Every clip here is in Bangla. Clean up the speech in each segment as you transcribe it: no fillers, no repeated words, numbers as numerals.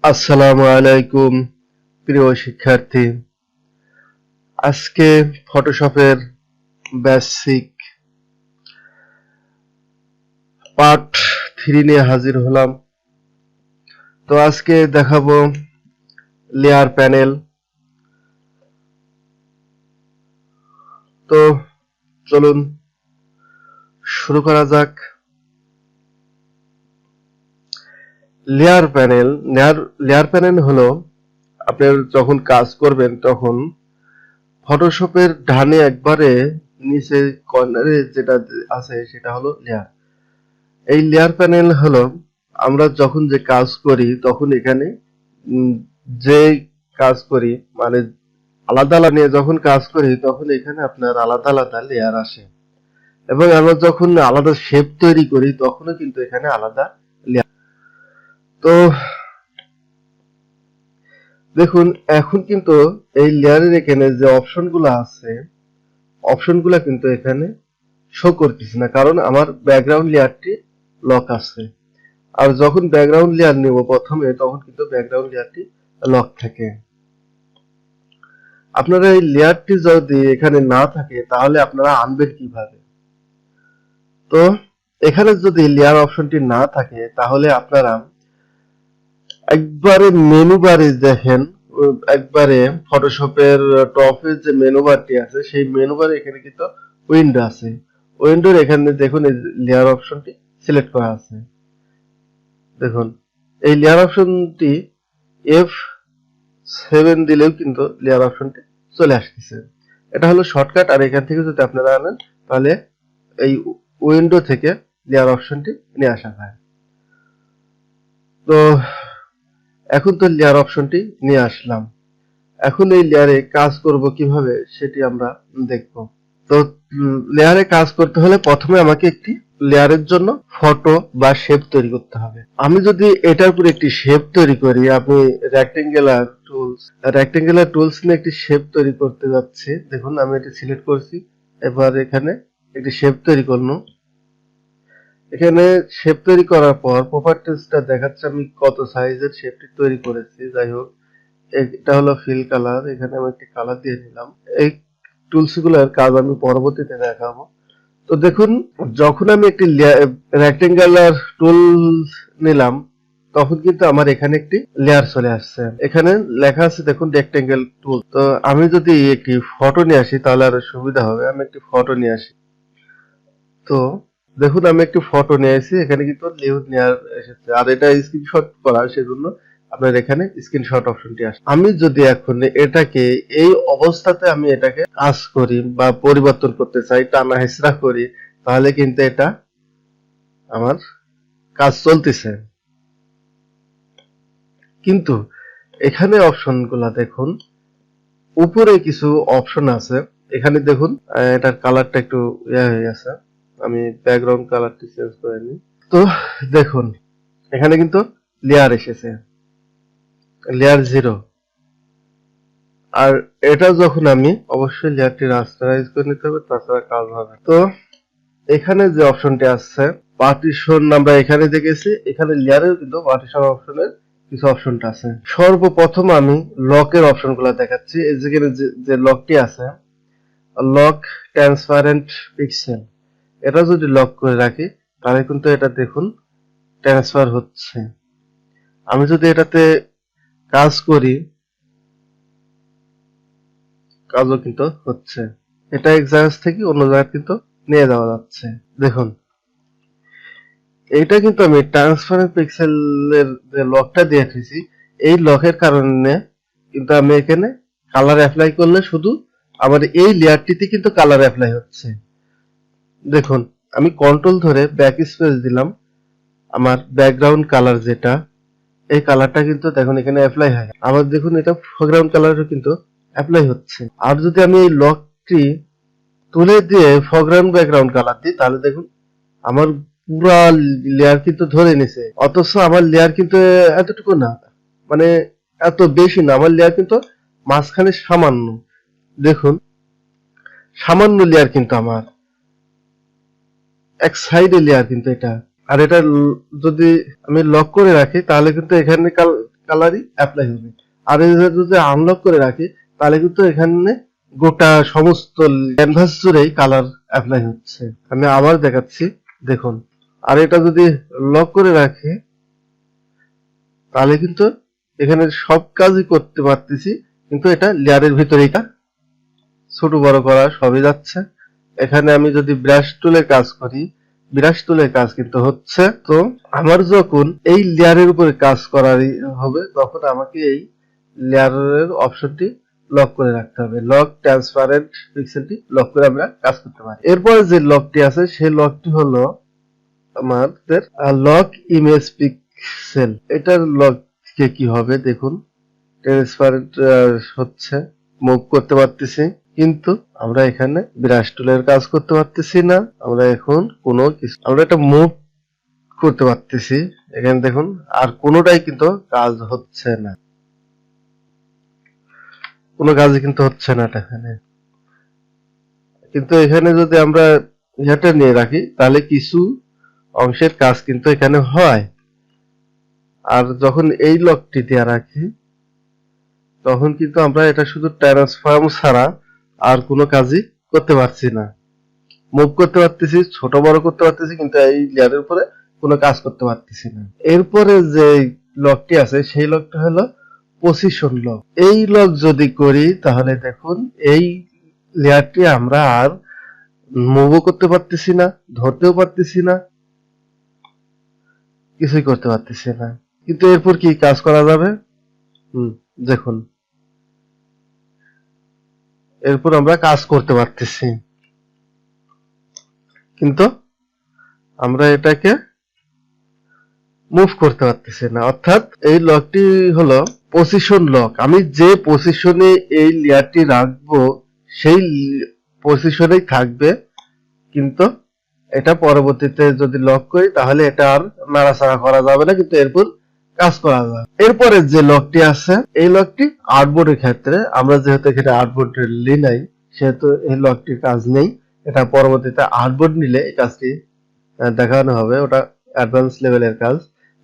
আসসালামু আলাইকুম প্রিয় শিক্ষার্থী। আজকে ফটোশপের বেসিক পার্ট 3 নিয়ে হাজির হলাম। তো আজকে দেখাবো লেয়ার প্যানেল। তো চলুন শুরু করা যাক। লেয়ার প্যানেল হলো আপনার যখন কাজ করবেন তখন ফটোশপের ডানে একবারে নিচে কর্নারে যেটা আছে সেটা হলো লেয়ার। এই লেয়ার প্যানেল হলো আমরা যখন যে কাজ করি তখন এখানে উম, যে কাজ করি মানে আলাদা আলাদা নিয়ে যখন কাজ করি তখন এখানে আপনার আলাদা আলাদা লেয়ার আসে, এবং আমরা যখন আলাদা শেপ তৈরি করি তখনও কিন্তু এখানে আলাদা লেয়ার। তো দেখুন এখন কিন্তু এই লেয়ারের এখানে যে অপশনগুলো আছে অপশনগুলো কিন্তু এখানে শো করতেছে না, কারণ আমার ব্যাকগ্রাউন্ড লেয়ারটি লক আছে। আর যখন ব্যাকগ্রাউন্ড লেয়ার নেব প্রথমে তখন কিন্তু ব্যাকগ্রাউন্ড লেয়ারটি লক থাকে। আপনারা এই লেয়ারটি যদি এখানে না থাকে তাহলে আপনারা আনবেন কিভাবে? তো এখানে যদি লেয়ার অপশনটি না থাকে তাহলে আপনারা একবারে মেনু বারে দেখেন, একবারে ফটোশপের টপে যে মেনু বারটি আছে সেই মেনু বারে এখানে কিন্তু উইন্ডো আছে। উইন্ডোর এখানে দেখুন এই লেয়ার অপশনটি সিলেক্ট করা আছে। দেখুন এই লেয়ার অপশনটি F7 দিলেও কিন্তু লেয়ার অপশনটি চলে আসতেছে। এটা হলো শর্টকাট, আর এখান থেকে যদি আপনারা আনেন তাহলে এই উইন্ডো থেকে লেয়ার অপশনটি নিয়ে আসা হয়। তো এখন তো লেয়ার অপশনটি নিয়ে আসলাম, এখন এই লেয়ারে কাজ করব কিভাবে সেটি আমরা দেখব। তো লেয়ারে কাজ করতে হলে প্রথমে আমাকে একটি লেয়ারের জন্য ফটো বা শেপ তৈরি করতে হবে। আমি যদি এটার উপর একটি শেপ তৈরি করি, আমি রেক্টেঙ্গুলার টুলস নিয়ে একটি শেপ তৈরি করতে যাচ্ছি। দেখুন আমি এটি সিলেক্ট করছি, এবার এখানে একটি শেপ তৈরি করব। এখানে শেপ তৈরি করার পর প্রপার্টিসটা দেখাচ্ছে আমি কত সাইজের শেপটি তৈরি করেছি। যাই হোক, এটা হলো ফিল কালার, এখানে আমি একটি কালার দিয়ে নিলাম। এই টুলস গুলোর কাজ আমি পরবর্তীতে দেখাবো। তো দেখুন যখন আমি একটি রেক্টেঙ্গুলার টুলস নিলাম তখন কিন্তু আমার এখানে একটি লেয়ার চলে আসছে। এখানে লেখা আছে দেখুন রেক্টেঙ্গেল টুল। তো আমি যদি একটি ফটো নিয়ে আসি তাহলে আরো সুবিধা হবে। আমি একটি ফটো নিয়ে আসি। তো দেখুন আমি একটি ফটো নিয়ে এসেছি, এখানে কিন্তু লেয়ার এসেছে, আর এটা স্ক্রিনশট করা সেজন্য আপনার এখানে স্ক্রিনশট অপশনটি আসে। আমি যদি এখন এটাকে এই অবস্থাতে আমি এটাকে কাজ করি বা পরিবর্তন করতে চাই, টানা হেঁচড়া করি, তাহলে কিন্তু এটা আমার কাজ চলতেছে। কিন্তু এখানে অপশনগুলা দেখুন, উপরে কিছু অপশন আছে। এখানে দেখুন এটার কালারটা একটু হয়ে গেছে, আমি ব্যাকগ্রাউন্ড কালারটি চেঞ্জ করে নিই। তো দেখুন এখানে কিন্তু লেয়ার এসেছে, লেয়ার 0। আর এটা যখন আমি অবশ্যই লেয়ারটি রাস্টারাইজ করে নিতে হবে, তাছাড়া কাজ হবে। তো এখানে যে অপশনটি আছে পার্টিশন, আমরা এখানে দেখেছি এখানে লেয়ারেও কিন্তু পার্টিশন অপশনের কিছু অপশনটা আছে। সর্বপ্রথম আমি লকের অপশনগুলো দেখাচ্ছি। এই যেখানে যে লকটি আছে, লক ট্রান্সপারেন্ট পিক্সেল, এটা যদি লক করে রাখি তাহলে কিন্তু এটা দেখুন ট্রান্সফার হচ্ছে। আমি যদি এটাতে কাজ করি কাজও কিন্তু হচ্ছে। এটা এক জায়গা থেকে অন্য জায়গায় কিন্তু নিয়ে যাওয়া যাচ্ছে। দেখুন এইটা কিন্তু আমি ট্রান্সপারেন্ট পিক্সেলের যে লকটা দিয়ে রেখেছি, এই লকের কারণে কিন্তু আমি এখানে কালার অ্যাপ্লাই করলে শুধু আমার এই লেয়ারটিতে কিন্তু কালার অ্যাপ্লাই হচ্ছে। দেখুন আমি কন্ট্রোল ধরে ব্যাক স্পেস দিলাম, আমার ব্যাকগ্রাউন্ড কালার যেটা এই কালারটা কিন্তু দেখুন এখানে অ্যাপ্লাই হয়। আবার দেখুন এটা ফোরগ্রাউন্ড কালারও কিন্তু অ্যাপ্লাই হচ্ছে। আর যদি আমি এই লকটি তুলে দিয়ে ফোরগ্রাউন্ড ব্যাকগ্রাউন্ড কালার দিই তাহলে দেখুন আমার পুরা লেয়ার কিন্তু ধরে নিছে, অথচ আমার লেয়ার কিন্তু এতটুকু না, মানে এত বেশি না, আমার লেয়ার কিন্তু মাঝখানে সামান্য। দেখুন সামান্য লেয়ার কিন্তু আমার এক সাইডে লেয়ার কিন্তু এটা। আর এটা যদি আমি লক করে রাখি তাহলে কিন্তু এখানে কালারই অ্যাপ্লাই হবে। আর যদি আনলক করে রাখি তাহলে কিন্তু এখানে গোটা সমস্ত ক্যানভাস জুড়েই কালার অ্যাপ্লাই হচ্ছে। আমি আবার দেখাচ্ছি, দেখুন। আর এটা যদি লক করে রাখি তাহলে কিন্তু এখানে সব কাজই করতে পারতেছি, কিন্তু এটা লেয়ারের ভিতরেই ছোট বড় করা সবই যাচ্ছে। এখানে আমি যদি ব্রাশ টুলে কাজ করি, ব্রাশ টুলের কাজ কিন্তু হচ্ছে। তো আমার যখন এই লেয়ারের উপরে কাজ করারই হবে তখন আমাকে এই লেয়ারের অপশনটি লক করে রাখতে হবে। লক ট্রান্সপারেন্ট পিক্সেলটি লক করে আমরা কাজ করতে পারি। এরপরে যে লকটি আছে সেই লকটি হলো আমাদের লক ইমেজ পিক্সেল। এটার লককে কি হবে দেখুন, ট্রান্সপারেন্ট হচ্ছে, মুভ করতে পারতেছি, কিন্তু আমরা এখানে ব্রাশ টুলের কাজ করতে পারতেছি না। আমরা এখন কোনো কিছু আমরা এটা মুভ করতে পারতেছি, এখানে দেখুন, আর কোনোটাই কিন্তু কাজ হচ্ছে না, কোনো কাজই কিন্তু হচ্ছে না এখানে। কিন্তু এখানে যদি আমরা এটা নিয়ে রাখি তাহলে কিছু অংশের কাজ কিন্তু এখানে হয়। আর যখন এই লকটি দিয়ে রাখি তখন কিন্তু আমরা এটা শুধু ট্রান্সফর্ম ছাড়া আর কোনো কাজই করতে পারছি না। মুভ করতে পারতেছি, ছোট বড় করতে পারতেছি, কিন্তু এই লেয়ারের উপরে কোনো কাজ করতে পারতেছি না। এরপরে যে লকটি আছে সেই লকটা হলো পজিশন লক। এই লক যদি করি তাহলে দেখুন এই লেয়ারটি আমরা আর মুভও করতে পারতেছি না, ধরতেও পারতেছি না, কিছুই করতে পারতেছি না। কিন্তু এরপর কি কাজ করা যাবে? দেখুন, এরপর আমরা কাজ করতে পারতেছি, কিন্তু আমরা এটাকে মুভ করতে পারতেছি না। অর্থাৎ এই লকটি হলো পজিশন লক। আমি যে পজিশনে এই লেয়ারটি রাখবো সেই পজিশনেই থাকবে, কিন্তু এটা পরবর্তীতে যদি লক করি তাহলে এটা আর নাড়াচাড়া করা যাবে না, কিন্তু এরপর কাজ করা যাবে। এরপরে যে লকটি আছে এই লকটি আর্টবোর্ডের ক্ষেত্রে, আমরা যেহেতু এখানে আর্টবোর্ড নাই সেহেতু এই লকটির কাজ নেই। এটা পরবর্তীতে আর্টবোর্ড নিলে এই কাজটি দেখানো হবে, ওটা অ্যাডভান্স লেভেলের কাজ।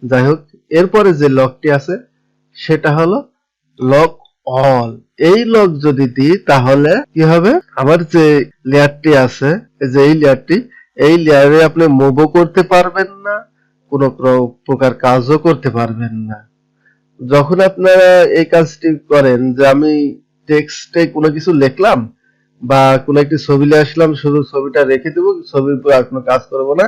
যাই হোক, এরপরে যে লকটি আছে সেটা হলো লক অল। এই লক যদি দিই তাহলে কি হবে, আমার যে লেয়ারটি আছে, যে এই লেয়ারটি, এই লেয়ারে আপনি মুভও করতে পারবেন না, কোনো প্রকার কাজও করতে পারবেন না। যখন আপনারা এই কাজটি করেন যে আমি টেক্সটে কোনো কিছু লিখলাম বা কোনো একটি ছবি নিয়ে আসলাম, শুধু ছবিটা রেখে দেবো, ছবির উপর আর কোনো কাজ করবো না,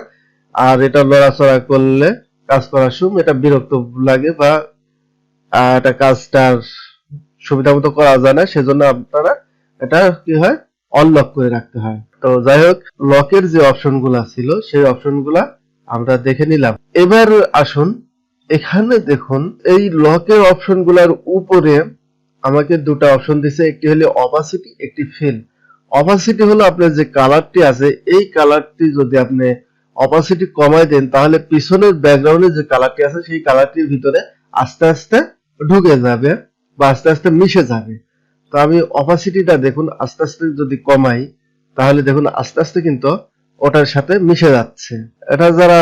আর এটা লড়াচড়া করলে কাজ করার সময় এটা বিরক্ত লাগে বা এটা কাজটা সুবিধা মতো করা যায় না, সেজন্য আপনারা এটা কি হয়, অনলক করে রাখতে হয়। তো যাই হোক, লকের যে অপশন গুলা ছিল সেই অপশন গুলা আমরা দেখে নিলাম। এবার আসুন এখানে দেখুন, এই লকের অপশন গুলার উপরে আমাকে দুটা অপশন দিছে, একটি হলো অপাসিটি, একটি ফিল। অপাসিটি হলো আপনার যে কালারটি আছে এই কালারটি যদি আপনি অপাসিটি কমায় দেন তাহলে পিছনের ব্যাকগ্রাউন্ডে যে কালারটি আছে সেই কালারটির ভিতরে আস্তে আস্তে ঢুকে যাবে বা আস্তে আস্তে মিশে যাবে। তো আমি অপাসিটিটা দেখুন আস্তে আস্তে যদি কমাই তাহলে দেখুন আস্তে আস্তে কিন্তু ওটার সাথে মিশে যাচ্ছে। এটা যারা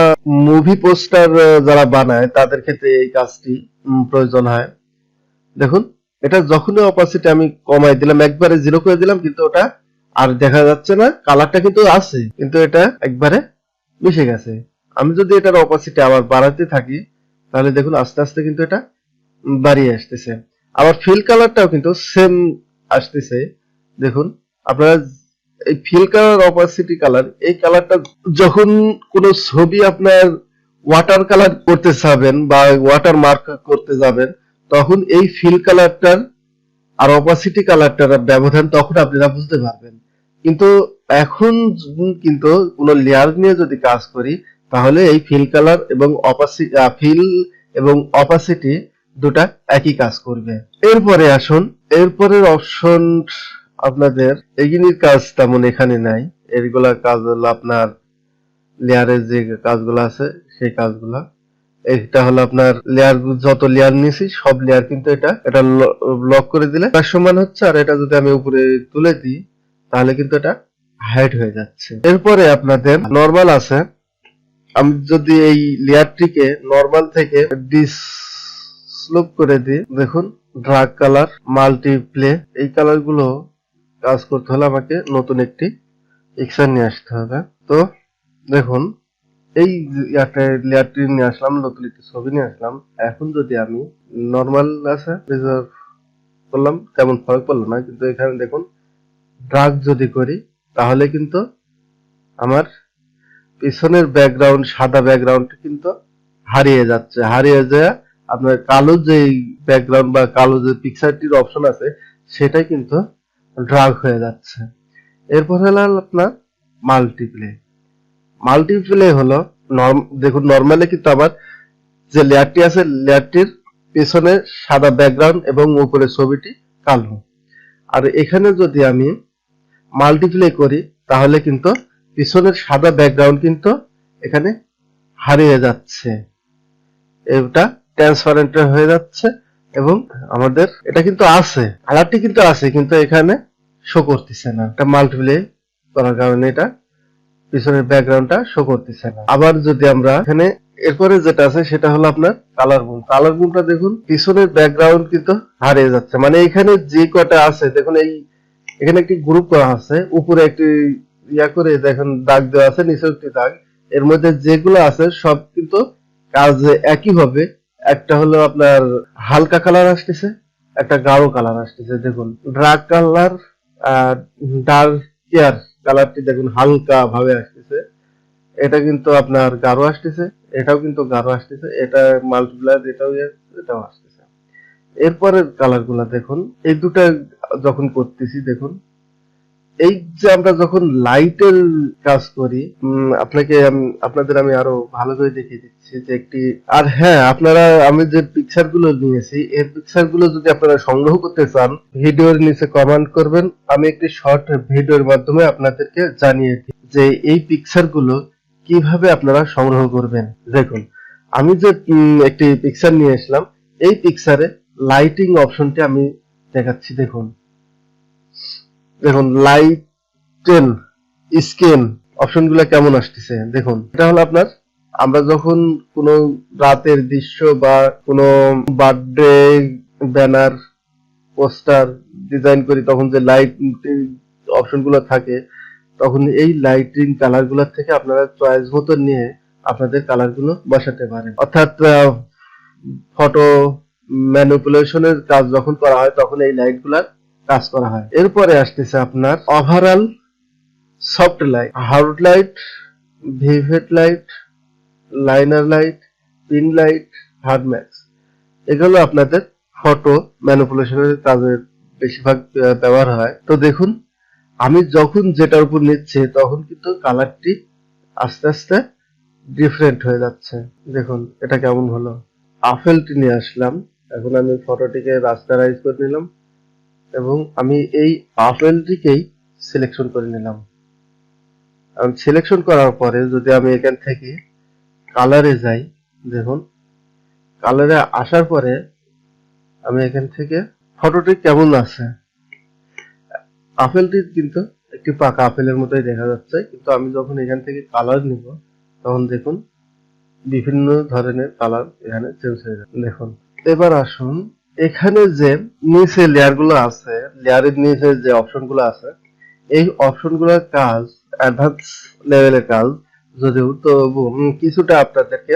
মুভি পোস্টার যারা বানায় তাদের ক্ষেত্রে এই কাজটি প্রয়োজন হয়। দেখুন, এটা যখনই অপাসিটি আমি কমাই দিলাম, একবারে জিরো করে দিলাম, কিন্তু ওটা আর দেখা যাচ্ছে না, কালারটা কিন্তু আছে কিন্তু এটা একবারে মিশে গেছে। আমি যদি এটার অপাসিটি আবার বাড়াতে থাকি তাহলে দেখুন আস্তে আস্তে কিন্তু এটা বাড়িয়ে আসতেছে। আবার ফিল কালারটাও কিন্তু সেম আসতেছে। দেখুন, আপনারা এই ফিল কালার, অপাসিটি কালার, এই কালারটা যখন কোনো ছবি আপনার ওয়াটার কালার করতে যাবেন বা ওয়াটার মার্ক করতে যাবেন তখন এই ফিল কালারটার আর অপাসিটি কালারটার ব্যবধান তখন আপনারা বুঝতে পারবেন। কিন্তু এখন কিন্তু কোনো লেয়ার নিয়ে যদি কাজ করি তাহলে এই ফিল কালার এবং ফিল এবং অপাসিটি দুটা একই কাজ করবে। এরপরে আসুন, এরপরের অপশন আপনাদের এগিনির কাজ তেমন এখানে নাই। এগুলা কাজ হলো আপনার লেয়ারের যে কাজগুলো আছে সেই কাজগুলা। এটা হলো আপনার লেয়ার, যত লেয়ার নিয়েছি সব লেয়ার কিন্তু এটা লক করে দিলে তার সমান হচ্ছে, আর এটা যদি আমি উপরে তুলে দিই তাহলে কিন্তু এটা হাইড হয়ে যাচ্ছে। এরপরে আপনাদের নরমাল আছে। আমি যদি এই লেয়ারটিকে নরমাল থেকে স্লোপ করে দিই, দেখুন ড্রাগ কালার, মাল্টিপ্লে, এই কালারগুলো কাজ করতে হলে আমাকে নতুন একটি পিকচার নিয়ে আসতে হবে। তো দেখুন এই লেয়ারটি নিয়ে আসলাম, নতুন একটি ছবি নিয়ে আসলাম। এখন যদি আমি নর্মাল আছে করলাম, তেমন ফরক পড়লো না, কিন্তু এখানে দেখুন ড্রাগ যদি করি তাহলে কিন্তু আমার পিছনের ব্যাকগ্রাউন্ড, সাদা ব্যাকগ্রাউন্ড কিন্তু হারিয়ে যাচ্ছে, হারিয়ে যায় আপনার কালো যে ব্যাকগ্রাউন্ড বা কালো যে পিকচারটির অপশন আছে সেটাই কিন্তু ড্রাগ হয়ে যাচ্ছে। এরপর হলো আপনার মাল্টিপ্লে। মাল্টিপ্লে হলো দেখুন নর্মালি কিন্তু আবার যে লেয়ারটি আছে লেয়ারটির পেছনে সাদা ব্যাকগ্রাউন্ড এবং উপরে ছবিটি কালো। আর এখানে যদি আমি মাল্টিপ্লে করি তাহলে কিন্তু পিছনের সাদা ব্যাকগ্রাউন্ড কিন্তু এখানে হারিয়ে যাচ্ছে, এটা ট্রান্সপারেন্ট হয়ে যাচ্ছে এবং আমাদের এটা কিন্তু আছে, কালারটি কিন্তু আছে, কিন্তু এখানে শো করতেছে না। এটা মাল্টিপ্লে করার কারণে এটা পিছনের ব্যাকগ্রাউন্ডটা শো করতেছে না। আবার যদি আমরা এখানে এরপরে যেটা আছে সেটা হলো আপনার কালার বুম। কালার বুমটা দেখুন পিছনের ব্যাকগ্রাউন্ড কিন্তু হারিয়ে যাচ্ছে, মানে এখানে যে কটা আছে দেখুন এখানে একটি গ্রুপ করা আছে, উপরে একটি করে দেখুন দাগ দেওয়া আছে, নিচে একটি দাগ, এর মধ্যে যেগুলো আছে সব কিন্তু কাজ একই হবে। একটা হলো আপনার হালকা কালার আসতেছে, একটা গাঢ় কালার আসতেছে। দেখুন ডার্ক কালার আর ডার্ক কেয়ার কালারটি দেখুন হালকা ভাবে আসতেছে, এটা কিন্তু আপনার গাঢ় আসতেছে, এটাও কিন্তু গাঢ় আসতেছে, এটা মাল্টিপ্লায়ার এটাও আসতেছে। এরপরের কালার গুলা দেখুন, এই দুটা যখন করতেছি দেখুন এই যে আমরা যখন লাইটের কাজ করি, আপনাদের আমি আরো ভালো করে দেখিয়ে দিচ্ছি যে একটি, আর হ্যাঁ আপনারা আমি যে পিকচার গুলো নিয়েছি এই পিকচার গুলো যদি আপনারা সংগ্রহ করতে চান ভিডিওর নিচে কমেন্ট করবেন, আমি একটি শর্ট ভিডিওর মাধ্যমে আপনাদেরকে জানিয়ে দিই যে এই পিকচার গুলো কিভাবে আপনারা সংগ্রহ করবেন। দেখুন আমি যে একটি পিকচার নিয়ে আসলাম, এই পিকচারে লাইটিং অপশনটি আমি দেখাচ্ছি। দেখুন দেখুন লাইটেন স্ক্রিন অপশনগুলো কেমন আসতেছে দেখুন। এটা হলো আপনার আমরা যখন কোনো রাতের দৃশ্য বা কোনো বার্থডে ব্যানার পোস্টার ডিজাইন করি তখন যে লাইটিং অপশনগুলো থাকে, তখন এই লাইটিং কালারগুলো থেকে আপনারা চয়েস মতো নিয়ে আপনাদের কালারগুলো বসাতে পারেন। অর্থাৎ ফটো ম্যানিপুলেশনের কাজ যখন করা হয় তখন এই লাইটগুলার কাজ করা হয়। এরপরে আসতেছে আপনার overall soft light, hard light, vivid light, liner light, pin light, hard max. এগুলো আপনাদের ফটো ম্যানিপুলেশনের কাজে বেশিরভাগ ব্যবহার হয়। তো দেখুন আমি যখন যেটার উপর নিচ্ছি তখন কিন্তু কালারটি আস্তে আস্তে ডিফারেন্ট হয়ে যাচ্ছে। দেখুন এটা কেমন হলো। আপেলটি নিয়ে আসলাম, এখন আমি ফটোটিকে রাস্টারাইজ করে নিলাম এবং আমি এই আপেলটিকেই সিলেকশন করে নিলাম। সিলেকশন করার পরে যদি আমি এখান থেকে কালারে যাই, দেখুন কালারে আসার পরে আমি এখান থেকে ফটোটি কেমন আছে, আপেলটি কিন্তু একটি পাকা আপেলের মতোই দেখা যাচ্ছে, কিন্তু আমি যখন এখান থেকে কালার নিব তখন দেখুন বিভিন্ন ধরনের কালার এখানে চেঞ্জ হয়ে যাবে। দেখুন এবার আসুন এখানে যে নিচে লেয়ার গুলো আছে, লেয়ারের নিচে যে অপশন গুলো আছে, এই অপশন গুলোর কাজ অ্যাডভান্স লেভেলের কাজ, যদিও তবু কিছুটা আপনাদেরকে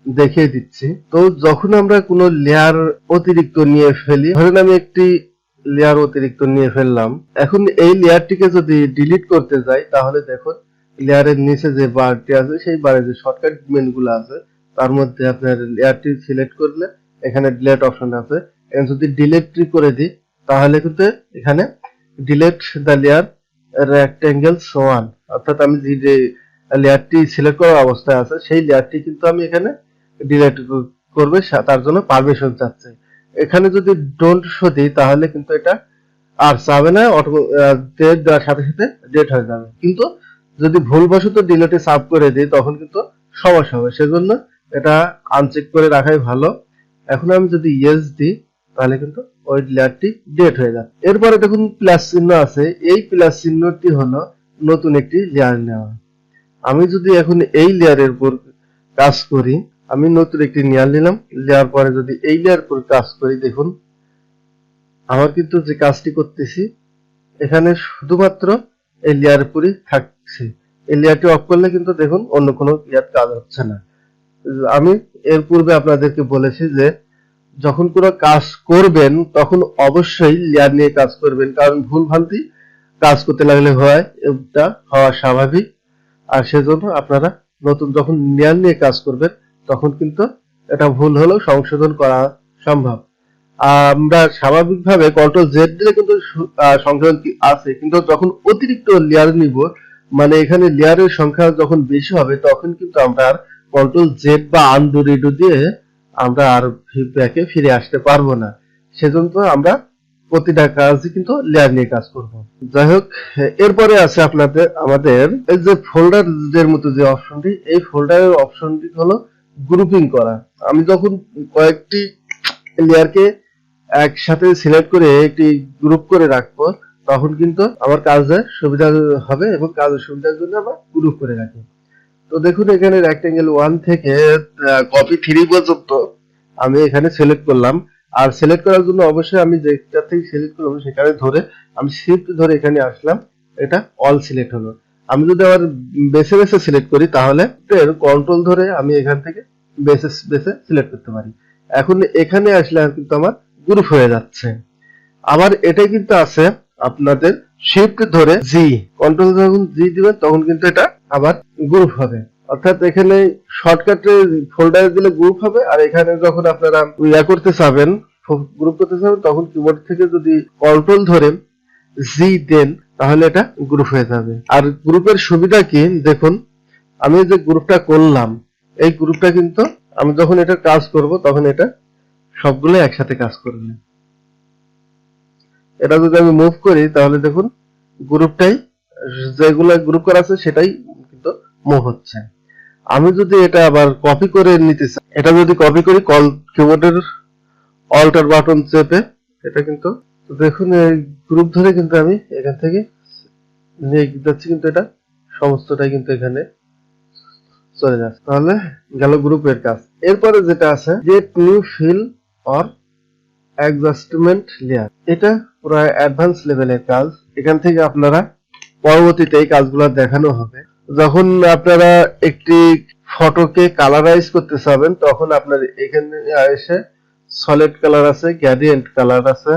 দেখিয়ে দিচ্ছি। তো যখন আমরা কোনো লেয়ার অতিরিক্ত নিয়ে ফেলি, ধরেন আমি একটি লেয়ার অতিরিক্ত নিয়ে ফেললাম, এখন এই লেয়ারটিকে যদি ডিলিট করতে যাই তাহলে দেখুন লেয়ারের নিচে যে বারটি আছে সেই বারে যে শর্টকাট মেনুগুলো আছে তার মধ্যে আপনার লেয়ারটি সিলেক্ট করলে এখানে ডিলিট অপশন আছে, এখানে যদি ডিলিট করে দিই তাহলে কিন্তু এখানে ডিলিট দ্য লেয়ার রেক্টেঙ্গেলস ওয়ান, অর্থাৎ আমি যে লেয়ারটি সিলেক্ট করার অবস্থায় আছে সেই লেয়ারটি কিন্তু আমি এখানে ডিলিট করবে, তার জন্য পারমিশন চাচ্ছে। এখানে যদি ডোন্ট শো দিই তাহলে কিন্তু এটা আর চাবে না, ডেট দেওয়ার সাথে সাথে ডেট হয়ে যাবে। কিন্তু যদি ভুলবশত ডিলেটে সাব করে দিই তখন কিন্তু সমস্যা হবে, সেজন্য এটা আনচেক করে রাখাই ভালো। এখন আমি যদি ইয়েস দিই তাহলে কিন্তু ওই লেয়ারটি ডেট হয়ে যাবে। এরপরে দেখুন প্লাস চিহ্ন আছে, এই প্লাস চিহ্নটি হলো নতুন একটি লেয়ার নেওয়া। আমি যদি এখন এই লেয়ারের উপর কাজ করি আমি নতুন একটি লেয়ার নিলাম, নেওয়ার পরে যদি এই লেয়ার উপর কাজ করি, দেখুন আমার কিন্তু যে কাজটি করতেছি এখানে শুধুমাত্র এই লেয়ার উপরই থাকছে। এই লেয়ারটি অফ করলে কিন্তু দেখুন অন্য কোনো লেয়ার কাজ হচ্ছে না। আমি এর পূর্বে আপনাদেরকে বলেছি যে যখন কোনো কাজ করবেন তখন অবশ্যই লেয়ার নিয়ে কাজ করবেন, কারণ ভুল ভ্রান্তি কাজ করতে লাগলে হয়, এটা হওয়া স্বাভাবিক। আর সেজন্য আপনারা নতুন যখন লেয়ার নিয়ে কাজ করবেন তখন কিন্তু এটা ভুল হলেও সংশোধন করা সম্ভব। আমরা স্বাভাবিকভাবে কন্ট্রোল জেড দিলে কিন্তু সংশোধন আছে, কিন্তু যখন অতিরিক্ত লেয়ার নিব, মানে এখানে লেয়ারের সংখ্যা যখন বেশি হবে তখন কিন্তু আমরা আর কন্ট্রোল জেড বা আনডু রিডু দিয়ে আমরা আর ব্যাকে ফিরে আসতে পারবো না। সেজন্য আমরা প্রতিটা কাজই কিন্তু লেয়ার নিয়ে কাজ করব। যাই হোক, এরপরে আছে আমাদের এই যে ফোল্ডারের মতো যে অপশনটি, এই ফোল্ডারের অপশনটি হলো গ্রুপিং করা। আমি যখন কয়েকটি লেয়ারকে একসাথে সিলেক্ট করে একটি গ্রুপ করে রাখবো তখন কিন্তু আমার কাজের সুবিধা হবে, এবং কাজের সুবিধার জন্য আমরা গ্রুপ করে রাখি। তো দেখুন এখানে রেক্টেঙ্গেল 1 থেকে কপি 3 পর্যন্ত আমি এখানে সিলেক্ট করলাম। আর সিলেক্ট করার জন্য অবশ্যই আমি যেটা থেকে সিলেক্ট করলাম সেখানে ধরে আমি শিফট ধরে এখানে আসলাম, এটা অল সিলেক্ট হলো। আমি যদি আবার বেছে বেছে সিলেক্ট করি তাহলে এর কন্ট্রোল ধরে আমি এখান থেকে বেছে বেছে সিলেক্ট করতে পারি। এখন এখানে আসলে কিন্তু আমার গ্রুপ হয়ে যাচ্ছে। আবার এটাই কিন্তু আছে আপনাদের শিফট ধরে জি, কন্ট্রোল যখন জি দিবেন তখন কিন্তু এটা আবার গ্রুপ হবে। অর্থাৎ এখানে শর্টকাটে ফোল্ডারে দিলে গ্রুপ হবে, আর এখানে যখন আপনারা করতে চাবেন, গ্রুপ করতে চাবেন, তখন কিবোর্ড থেকে যদি কন্ট্রোল ধরে জি দেন তাহলে এটা গ্রুপ হয়ে যাবে। আর গ্রুপের সুবিধা কি দেখুন, আমি যে গ্রুপটা করলাম এই গ্রুপটা কিন্তু আমি যখন এটা কাজ করব তখন এটা সবগুলো একসাথে কাজ করবে। এটা যদি আমি মুভ করি তাহলে দেখুন গ্রুপটাই, যেগুলো গ্রুপ করা আছে সেটাই কিন্তু মুভ হচ্ছে। আমি যদি এটা আবার কপি করে নিতে চাই, এটা যদি কপি করি কিবোর্ডের অল্টার বাটন চেপে, এটা কিন্তু দেখুন এই গ্রুপ ধরে কিন্তু আমি এখান থেকে নিয়ে যাচ্ছি, কিন্তু এটা সমস্তটাই কিন্তু এখানে চলে যাচ্ছে। তাহলে গেল গ্রুপের কাজ। এরপরে যেটা আছে get new fill or adjustment layer, এটা পুরো অ্যাডভান্স লেভেলের কাজ। এখান থেকে আপনারা পরবর্তীতে এই কাজগুলো দেখানো হবে। যখন আপনারা একটি ফটোকে কালারাইজ করতে চাবেন তখন আপনার এখানে এসে সলিড কালার আছে, গ্রেডিয়েন্ট কালার আছে,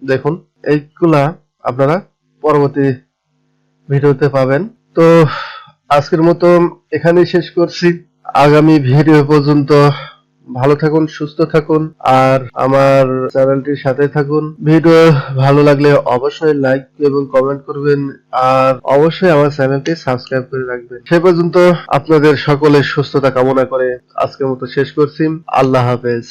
দেখুন এইগুলা আপনারা পরবর্তী ভিডিওতে পাবেন। তো আজকের মতো এখানেই শেষ করছি। আগামী ভিডিও পর্যন্ত ভালো থাকুন, সুস্থ থাকুন, আর আমার চ্যানেলটির সাথে থাকুন। ভিডিও ভালো লাগলে অবশ্যই লাইক এবং কমেন্ট করবেন, আর অবশ্যই আমার চ্যানেলটি সাবস্ক্রাইব করে রাখবেন। সে পর্যন্ত আপনাদের সকলের সুস্থতা কামনা করে আজকের মতো শেষ করছি। আল্লাহ হাফেজ।